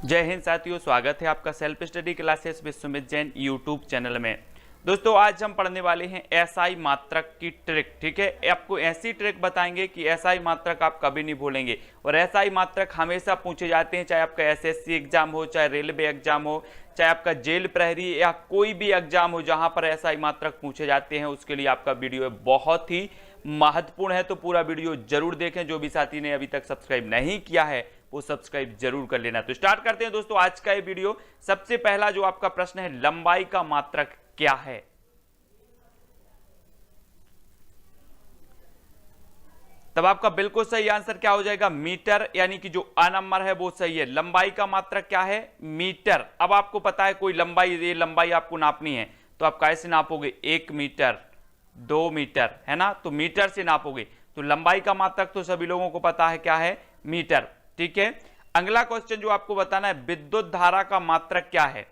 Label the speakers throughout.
Speaker 1: जय हिंद साथियों, स्वागत है आपका self study classes with Sumit Jain YouTube channel में। दोस्तों आज हम पढ़ने वाले हैं एसआई मात्रक की ट्रिक। ठीक है, आपको ऐसी ट्रिक बताएंगे कि एसआई मात्रक आप कभी नहीं भूलेंगे। और एसआई मात्रक हमेशा पूछे जाते हैं, चाहे आपका एसएससी एग्जाम हो, चाहे रेलवे एग्जाम हो, चाहे आपका जेल प्रहरी या कोई भी एग्जाम हो जहां पर एसआई मात्रक पूछे जाते हैं, उसके लिए आपका वीडियो बहुत ही महत्वपूर्ण है। तो पूरा वीडियो जरूर देखें। जो भी साथी ने अभी तक सब्सक्राइब नहीं किया है वो सब्सक्राइब जरूर कर लेना। तो स्टार्ट करते हैं दोस्तों आज का ये वीडियो। सबसे पहला जो आपका प्रश्न है, लंबाई का मात्रक क्या है? तब आपका बिल्कुल सही आंसर क्या हो जाएगा? मीटर, यानी कि जो अ नंबर है वो सही है। लंबाई का मात्रक क्या है? मीटर। अब आपको पता है कोई लंबाई, ये लंबाई आपको नापनी है तो आप कैसे नापोगे? 1 मीटर, 2 मीटर, है ना? तो मीटर से नापोगे। तो लंबाई का मात्रक तो सभी लोगों को पता है क्या है? मीटर। ठीक है, अगला क्वेश्चन जो आपको बताना है, विद्युत धारा का मात्रक क्या है?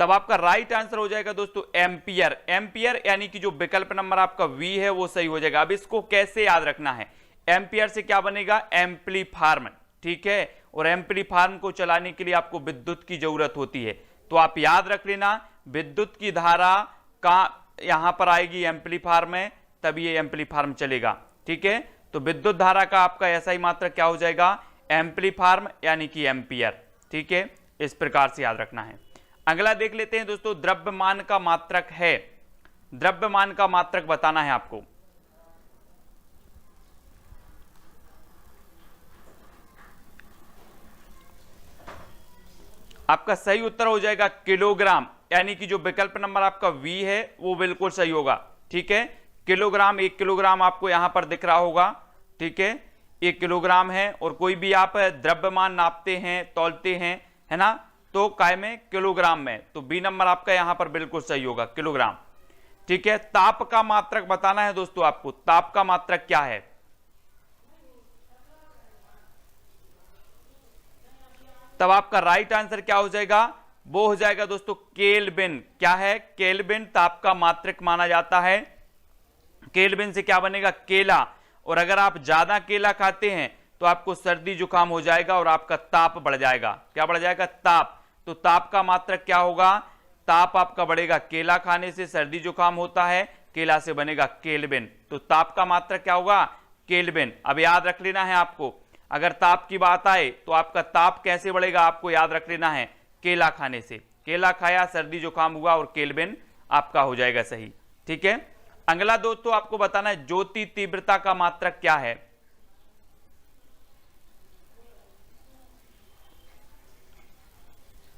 Speaker 1: तब आपका राइट आंसर हो जाएगा दोस्तों एम्पियर। एम्पियर यानी कि जो विकल्प नंबर आपका वी है वो सही हो जाएगा। अब इसको कैसे याद रखना है? एम्पियर से क्या बनेगा? एम्पलीफार्म। ठीक है, और एम्पलीफार्म को चलाने के लिए आपको विद्युत की जरूरत होती है। तो आप याद रख लेना, विद्युत की धारा का यहां पर आएगी एम्पलीफार्म में, तब ये एम्पलीफार्म चलेगा। ठीक है, तो विद्युत धारा का आपका एसआई मात्रक क्या हो जाएगा? एम्पलीफार्म यानी कि एम्पियर। ठीक है, इस प्रकार से याद रखना है। अगला देख लेते हैं दोस्तों, द्रव्यमान का मात्रक है। द्रव्यमान का मात्रक बताना है आपको। आपका सही उत्तर हो जाएगा किलोग्राम, यानी कि जो विकल्प नंबर आपका वी है वो बिल्कुल सही होगा। ठीक है, किलोग्राम, 1 किलोग्राम आपको यहां पर दिख रहा होगा। ठीक है, 1 किलोग्राम है। और कोई भी आप द्रव्यमान नापते हैं, तौलते हैं, है ना, तो काय में? किलोग्राम में। तो बी नंबर आपका यहां पर बिल्कुल सही होगा, किलोग्राम। ठीक है, ताप का मात्रक बताना है दोस्तों आपको। ताप का मात्रक क्या है? तब आपका राइट आंसर क्या हो जाएगा? वो हो जाएगा दोस्तों केल्विन। क्या है? केल्विन ताप का मात्रक माना जाता है। केल्विन से क्या बनेगा? केला। और अगर आप ज्यादा केला खाते हैं तो आपको सर्दी जुकाम हो जाएगा और आपका ताप बढ़ जाएगा। क्या बढ़ जाएगा? ताप। तो ताप का मात्रक क्या होगा? ताप आपका बढ़ेगा, केला खाने से सर्दी जुकाम होता है, केला से बनेगा केल्विन। तो ताप का मात्रक क्या होगा? केल्विन। अब याद रख लेना है आपको, अगर ताप की बात आए तो आपका ताप कैसे बढ़ेगा आपको याद रख लेना है, केला खाने से। केला खाया, सर्दी जुकाम हुआ और केल्विन आपका हो जाएगा सही। ठीक है, अगला दोस्तों आपको बताना है, ज्योति तीव्रता का मात्रक क्या है?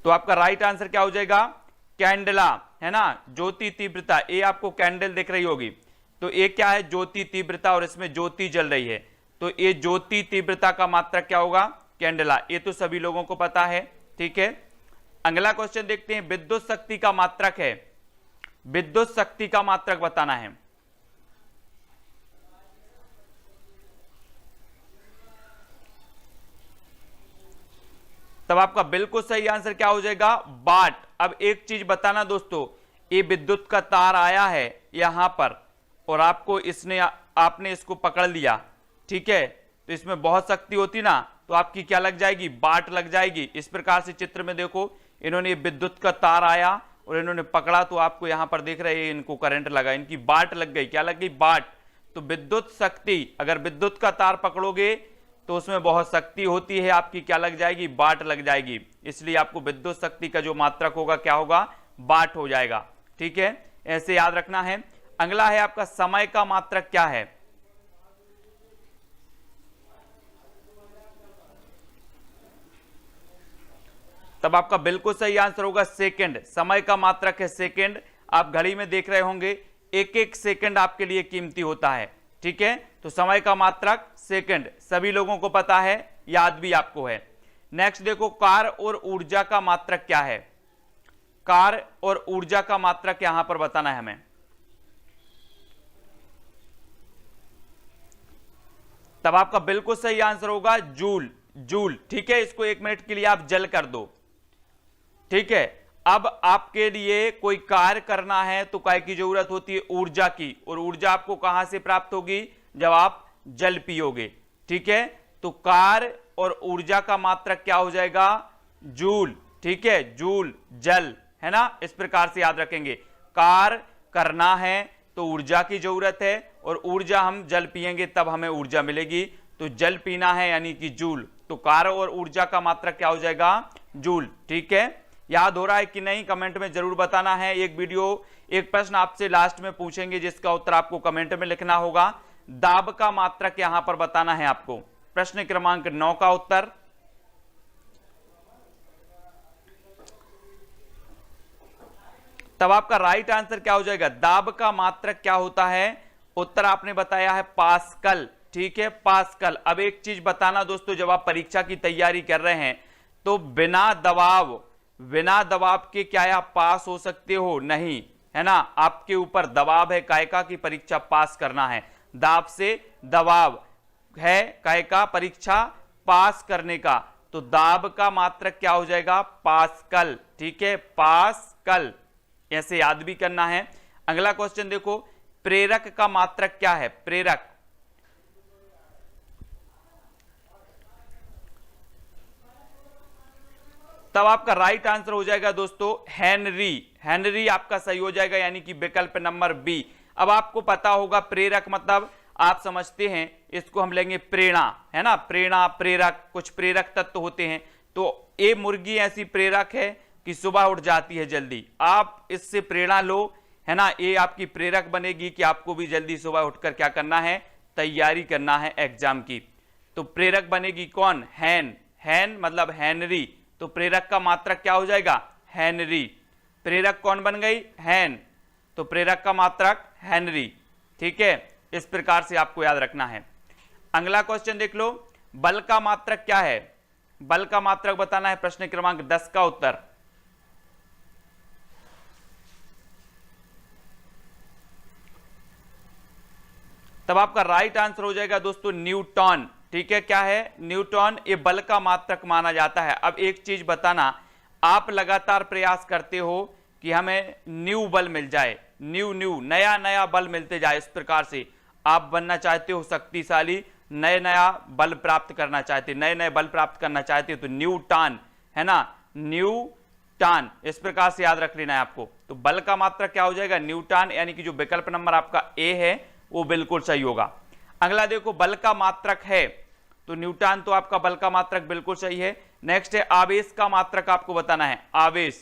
Speaker 1: तो आपका राइट आंसर क्या हो जाएगा? कैंडला, है ना। ज्योति तीव्रता, ये आपको कैंडल दिख रही होगी, तो ये क्या है? ज्योति तीव्रता, और इसमें ज्योति जल रही है, तो ये ज्योति तीव्रता का मात्रक क्या होगा? कैंडला। ये तो सभी लोगों को पता है। ठीक है, अगला क्वेश्चन देखते हैं, विद्युत शक्ति का मात्रक है। विद्युत शक्ति का मात्रक बताना है। तब आपका बिल्कुल सही आंसर क्या हो जाएगा? वाट। अब एक चीज बताना दोस्तों, ये विद्युत का तार आया है यहां पर और आपको आपने इसको पकड़ लिया। ठीक है, तो इसमें बहुत शक्ति होती ना, तो आपकी क्या लग जाएगी? वाट लग जाएगी। इस प्रकार से चित्र में देखो, इन्होंने विद्युत का तार आया और इन्होंने पकड़ा, तो आपको यहां पर देख रहे हैं इनको करंट लगा, इनकी वाट लग गई। क्या लग गई? वाट। तो विद्युत शक्ति, अगर विद्युत का तार पकड़ोगे तो उसमें बहुत शक्ति होती है, आपकी क्या लग जाएगी? वाट लग जाएगी। इसलिए आपको विद्युत शक्ति का जो मात्रक होगा क्या होगा? वाट हो जाएगा। ठीक है, ऐसे याद रखना है। अगला है आपका, समय का मात्रक क्या है? तब आपका बिल्कुल सही आंसर होगा सेकंड। समय का मात्रक है सेकंड। आप घड़ी में देख रहे होंगे, एक एक सेकंड आपके लिए कीमती होता है। ठीक है, तो समय का मात्रक सेकंड, सभी लोगों को पता है, याद भी आपको है। नेक्स्ट देखो, कार्य और ऊर्जा का मात्रक क्या है? कार्य और ऊर्जा का मात्रक यहां पर बताना है हमें। तब आपका बिल्कुल सही आंसर होगा जूल। जूल। ठीक है, इसको 1 मिनट के लिए आप जल कर दो। ठीक है, अब आपके लिए कोई कार्य करना है तो काय की जरूरत होती है? ऊर्जा की। और ऊर्जा आपको कहां से प्राप्त होगी? जब आप जल पियोगे। ठीक है, तो कार और ऊर्जा का मात्रक क्या हो जाएगा? जूल। ठीक है, जूल जल, है ना, इस प्रकार से याद रखेंगे। कार करना है तो ऊर्जा की जरूरत है, और ऊर्जा हम जल पिएंगे तब हमें ऊर्जा मिलेगी, तो जल पीना है यानी कि जूल, तो कार और ऊर्जा का मात्रक क्या हो जाएगा? जूल। ठीक है, याद हो रहा है कि नहीं? कमेंट में जरूर बताना है। एक प्रश्न आपसे लास्ट में पूछेंगे जिसका उत्तर आपको कमेंट में लिखना होगा। दाब का मात्रक यहां पर बताना है आपको। प्रश्न क्रमांक 9 का उत्तर, तब आपका राइट आंसर क्या हो जाएगा? दाब का मात्रक क्या होता है? उत्तर आपने बताया है पास्कल। ठीक है, पास्कल। अब एक चीज बताना दोस्तों, जब आप परीक्षा की तैयारी कर रहे हैं तो बिना दबाव के क्या आप पास हो सकते हो? नहीं, है ना, आपके ऊपर दबाव है कायका की परीक्षा पास करना है। दाब से दबाव है कायका परीक्षा पास करने का, तो दाब का मात्रक क्या हो जाएगा? पास्कल। ठीक है, पास्कल, ऐसे याद भी करना है। अगला क्वेश्चन देखो, प्रेरक का मात्रक क्या है? प्रेरक, तब आपका राइट आंसर हो जाएगा दोस्तों हेनरी। हेनरी आपका सही हो जाएगा, यानी कि विकल्प नंबर बी। अब आपको पता होगा प्रेरक मतलब आप समझते हैं, इसको हम लेंगे प्रेरणा, है ना, प्रेरणा, प्रेरक, कुछ प्रेरक तत्व होते हैं। तो ये मुर्गी ऐसी प्रेरक है कि सुबह उठ जाती है जल्दी, आप इससे प्रेरणा लो, है ना, ये आपकी प्रेरक बनेगी कि आपको भी जल्दी सुबह उठकर क्या करना है? तैयारी करना है एग्जाम की। तो प्रेरक बनेगी कौन? हैन। हैन मतलब हेनरी, तो प्रेरक का मात्रक क्या हो जाएगा? हेनरी। प्रेरक कौन बन गई? हैन, तो प्रेरक का मात्रक हेनरी। ठीक है, इस प्रकार से आपको याद रखना है। अगला क्वेश्चन देख लो, बल का मात्रक क्या है? बल का मात्रक बताना है। प्रश्न क्रमांक 10 का उत्तर, तब आपका राइट आंसर हो जाएगा दोस्तों न्यूटन। ठीक है, क्या है? न्यूटन, ये बल का मात्रक माना जाता है। अब एक चीज बताना, आप लगातार प्रयास करते हो कि हमें न्यू बल मिल जाए, न्यू नया नया बल मिलते जाए, इस प्रकार से आप बनना चाहते हो शक्तिशाली, नए नया बल प्राप्त करना चाहते, नए नए बल प्राप्त करना चाहते हो, तो न्यूटन, है ना, न्यूटन, इस प्रकार से याद रख लेना है आपको। तो बल का मात्रक क्या हो जाएगा? न्यूटन, यानी कि जो विकल्प नंबर आपका ए है वो बिल्कुल सही होगा। अगला देखो, बल का मात्रक है, तो न्यूटन तो आपका बल का मात्रक बिल्कुल सही है। नेक्स्ट है आवेश का मात्रक, आपको बताना है आवेश।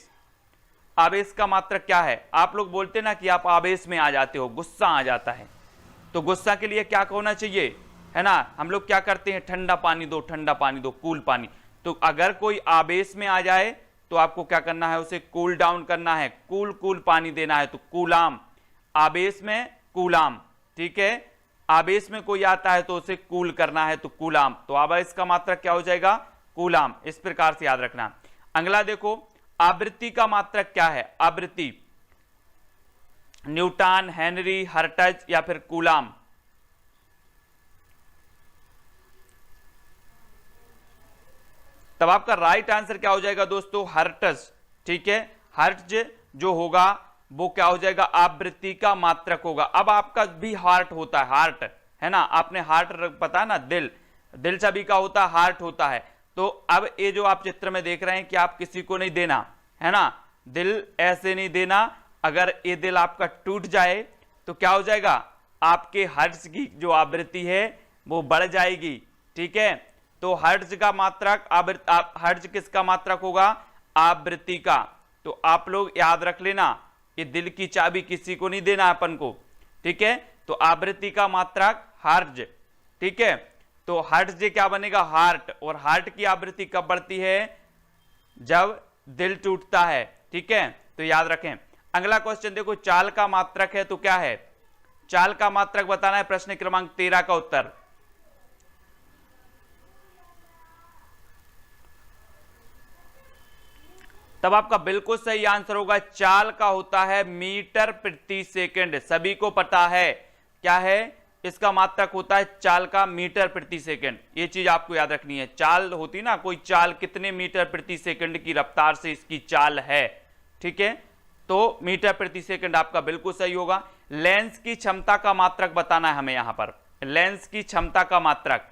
Speaker 1: आवेश का मात्रक क्या है? आप लोग बोलते ना कि आप आवेश में आ जाते हो, गुस्सा आ जाता है, तो गुस्सा के लिए क्या होना चाहिए, है ना, हम लोग क्या करते हैं? ठंडा पानी दो, ठंडा पानी दो, कूल पानी। तो अगर कोई आवेश में आ जाए तो आपको क्या करना है? उसे कूल डाउन करना है, कूल पानी देना है, तो कूलाम। आवेश में कूलाम। ठीक है, आवेश में कोई आता है तो उसे कूल करना है, तो कूलाम। तो आवेश का मात्रक क्या हो जाएगा? कूलाम। इस प्रकार से याद रखना। अगला देखो, आवृत्ति का मात्रक क्या है? आवृत्ति, न्यूटन, हेनरी, हर्ट्ज या फिर कूलाम? तब आपका राइट आंसर क्या हो जाएगा दोस्तों? हर्ट्ज। ठीक है, हर्ट्ज जो होगा वो क्या हो जाएगा? आवृत्ति का मात्रक होगा। अब आपका भी हार्ट होता है, हार्ट, है ना, आपने हार्ट पता है ना, दिल सभी का होता है, हार्ट होता है। तो अब ये जो आप चित्र में देख रहे हैं कि आप किसी को नहीं देना, है ना, दिल ऐसे नहीं देना। अगर ये दिल आपका टूट जाए तो क्या हो जाएगा? आपके हर्ट्ज की जो आवृत्ति है वो बढ़ जाएगी। ठीक है, तो हर्ट्ज का मात्रक, हर्ट्ज किसका मात्रक होगा? आवृत्ति का। तो आप लोग याद रख लेना, ये दिल की चाबी किसी को नहीं देना अपन को। ठीक है, तो आवृत्ति का मात्रक हर्ट्ज। ठीक है, तो हर्ट्ज क्या बनेगा? हार्ट। और हार्ट की आवृत्ति कब बढ़ती है? जब दिल टूटता है। ठीक है, तो याद रखें। अगला क्वेश्चन देखो, चाल का मात्रक है, तो क्या है? चाल का मात्रक बताना है। प्रश्न क्रमांक 13 का उत्तर, तब आपका बिल्कुल सही आंसर होगा, चाल का होता है मीटर प्रति सेकंड। सभी को पता है क्या है? इसका मात्रक होता है चाल का मीटर प्रति सेकंड। ये चीज आपको याद रखनी है। चाल होती ना, कोई चाल कितने मीटर प्रति सेकंड की रफ्तार से इसकी चाल है। ठीक है, तो मीटर प्रति सेकंड आपका बिल्कुल सही होगा। लेंस की क्षमता का मात्रक बताना है हमें यहां पर। लेंस की क्षमता का मात्रक।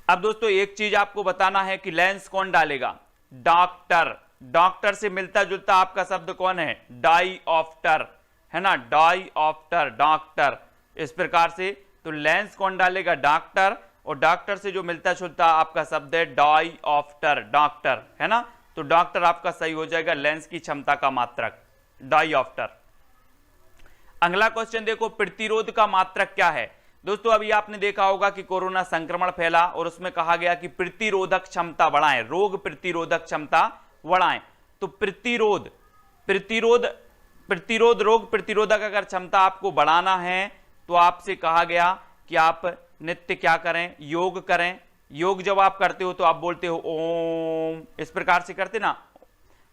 Speaker 1: अब दोस्तों एक चीज आपको बताना है कि लेंस कौन डालेगा, डॉक्टर। डॉक्टर से मिलता जुलता आपका शब्द कौन है, डाईऑप्टर, है ना, डाईऑप्टर, डॉक्टर। इस प्रकार से तो लेंस कौन डालेगा, डॉक्टर, और डॉक्टर से जो मिलता जुलता आपका शब्द है डाईऑप्टर, डॉक्टर, है ना। तो डॉक्टर आपका सही हो जाएगा, लेंस की क्षमता का मात्रक डाईऑप्टर। अगला क्वेश्चन देखो, प्रतिरोध का मात्रक क्या है। दोस्तों अभी आपने देखा होगा कि कोरोना संक्रमण फैला और उसमें कहा गया कि प्रतिरोधक क्षमता बढ़ाएं, रोग प्रतिरोधक क्षमता बढ़ाएं। तो प्रतिरोध रोग प्रतिरोधक अगर क्षमता आपको बढ़ाना है तो आपसे कहा गया कि आप नित्य क्या करें, योग करें। योग जब आप करते हो तो आप बोलते हो ओम, इस प्रकार से करते ना,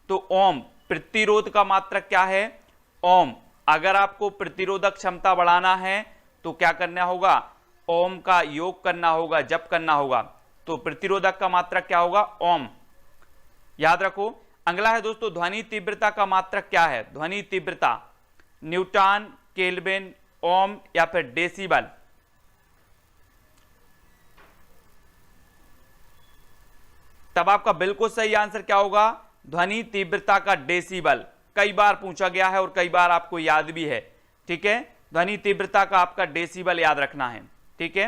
Speaker 1: तो ओम प्रतिरोध का मात्रक क्या है, ओम। अगर आपको प्रतिरोधक क्षमता बढ़ाना है तो क्या करना होगा, ओम का योग करना होगा, जप करना होगा। तो प्रतिरोधक का मात्रक क्या होगा, ओम, याद रखो। अगला है दोस्तों, ध्वनि तीव्रता का मात्रक क्या है। ध्वनि तीव्रता न्यूटन, केल्विन, ओम या फिर डेसिबल। तब आपका बिल्कुल सही आंसर क्या होगा, ध्वनि तीव्रता का डेसिबल। कई बार पूछा गया है और कई बार आपको याद भी है, ठीक है। ध्वनि तीव्रता का आपका डेसिबल याद रखना है, ठीक है।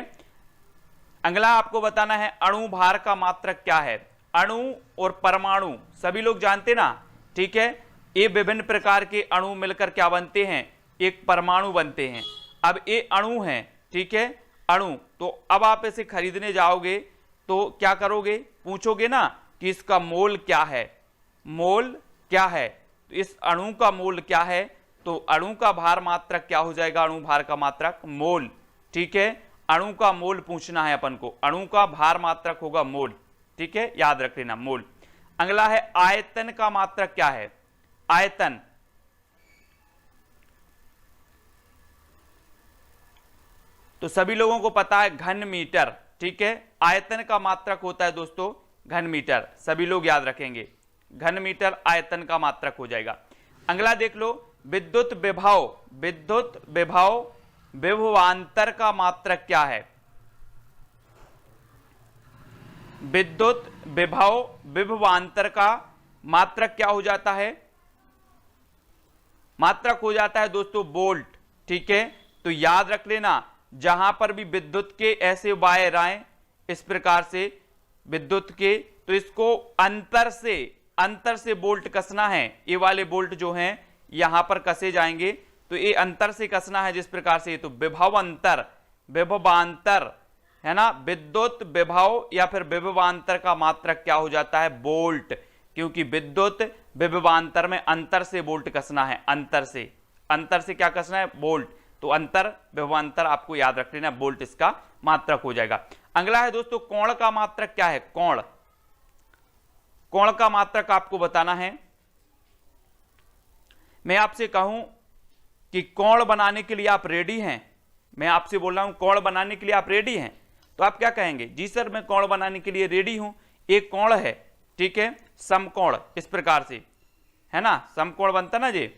Speaker 1: अगला आपको बताना है अणु भार का मात्रक क्या है। अणु और परमाणु सभी लोग जानते ना, ठीक है। ये विभिन्न प्रकार के अणु मिलकर क्या बनते हैं, एक परमाणु बनते हैं। अब ये अणु हैं, ठीक है, अणु। तो अब आप इसे खरीदने जाओगे तो क्या करोगे, पूछोगे ना कि इसका मोल क्या है, मोल क्या है। तो इस अणु का मोल क्या है, तो अणु का भार मात्रक क्या हो जाएगा, अणु भार का मात्रक मोल, ठीक है। अणु का मोल पूछना है अपन को, अणु का भार मात्रक होगा मोल, ठीक है, याद रख लेना मोल। अगला है आयतन का मात्रक क्या है, आयतन। तो सभी लोगों को पता है घन मीटर, ठीक है। आयतन का मात्रक होता है दोस्तों घन मीटर, सभी लोग याद रखेंगे, घन मीटर आयतन का मात्रक हो जाएगा। अगला देख लो, विद्युत विभव, विद्युत विभव विभवांतर का मात्रक क्या है। विद्युत विभव विभवांतर का मात्रक क्या हो जाता है, मात्रक हो जाता है दोस्तों वोल्ट, ठीक है। तो याद रख लेना, जहां पर भी विद्युत के ऐसे वायर आए इस प्रकार से विद्युत के, तो इसको अंतर से बोल्ट कसना है। ये वाले बोल्ट जो हैं यहां पर कसे जाएंगे, तो ये अंतर से कसना है जिस प्रकार से। तो विभवांतर, विभवांतर, है ना, विद्युत विभव या फिर विभवांतर का मात्रक क्या हो जाता है, बोल्ट। क्योंकि विद्युत विभवांतर में अंतर से बोल्ट कसना है, अंतर से क्या कसना है, बोल्ट। तो अंतर विभवांतर आपको याद रख लेना, बोल्ट इसका मात्रक हो जाएगा। अगला है दोस्तों कोण का मात्रक क्या है, कोण। कोण का मात्रक आपको बताना है। मैं आपसे कहूं कि कोण बनाने के लिए आप रेडी हैं, मैं आपसे बोल रहा हूं कोण बनाने के लिए आप रेडी हैं, तो आप क्या कहेंगे, जी सर मैं कोण बनाने के लिए रेडी हूं। एक कोण है, ठीक है, समकोण, इस प्रकार से, है ना, समकोण बनता ना जी।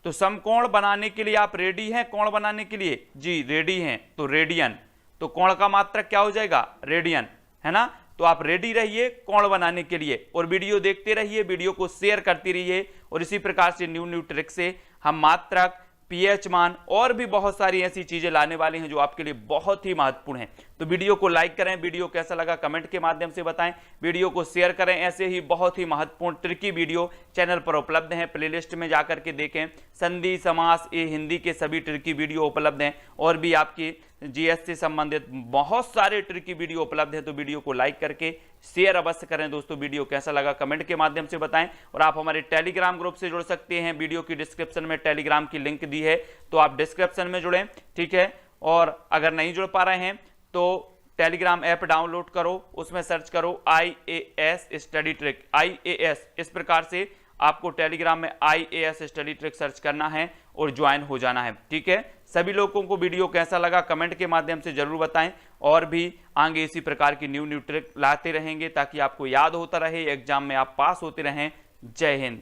Speaker 1: तो समकोण बनाने के लिए आप रेडी हैं, कोण बनाने के लिए, जी रेडी हैं, तो रेडियन। तो कोण का मात्रक क्या हो जाएगा, रेडियन, है ना। तो आप रेडी रहिए कोण बनाने के लिए और वीडियो देखते रहिए, वीडियो को शेयर करते रहिए। और इसी प्रकार से न्यू ट्रिक से हम मात्रक, पीएच मान और भी बहुत सारी ऐसी चीजें लाने वाले हैं जो आपके लिए बहुत ही महत्वपूर्ण हैं। तो वीडियो को लाइक करें, वीडियो कैसा लगा कमेंट के माध्यम से बताएं, वीडियो को शेयर करें। ऐसे ही बहुत ही महत्वपूर्ण ट्रिकी वीडियो चैनल पर उपलब्ध हैं, प्लेलिस्ट में जाकर के देखें। संधि, समास, ये हिंदी के सभी ट्रिकी वीडियो उपलब्ध हैं और भी आपकी जीएस से संबंधित बहुत सारे ट्रिकी वीडियो उपलब्ध हैं। तो वीडियो को लाइक करके शेयर अवश्य करें दोस्तों। वीडियो कैसा लगा कमेंट के माध्यम से बताएं और आप हमारे टेलीग्राम ग्रुप से जुड़ सकते हैं। वीडियो की डिस्क्रिप्शन में टेलीग्राम की लिंक दी है, तो आप डिस्क्रिप्शन में जुड़ें, ठीक है। और अगर नहीं जुड़ पा रहे हैं तो टेलीग्राम ऐप डाउनलोड करो, उसमें सर्च करो IAS स्टडी ट्रिक, IAS, इस प्रकार से आपको टेलीग्राम में IAS स्टडी ट्रिक सर्च करना है और ज्वाइन हो जाना है, ठीक है। सभी लोगों को वीडियो कैसा लगा कमेंट के माध्यम से जरूर बताएं और भी आगे इसी प्रकार की न्यू ट्रिक लाते रहेंगे ताकि आपको याद होता रहे, एग्जाम में आप पास होते रहें। जय हिंद।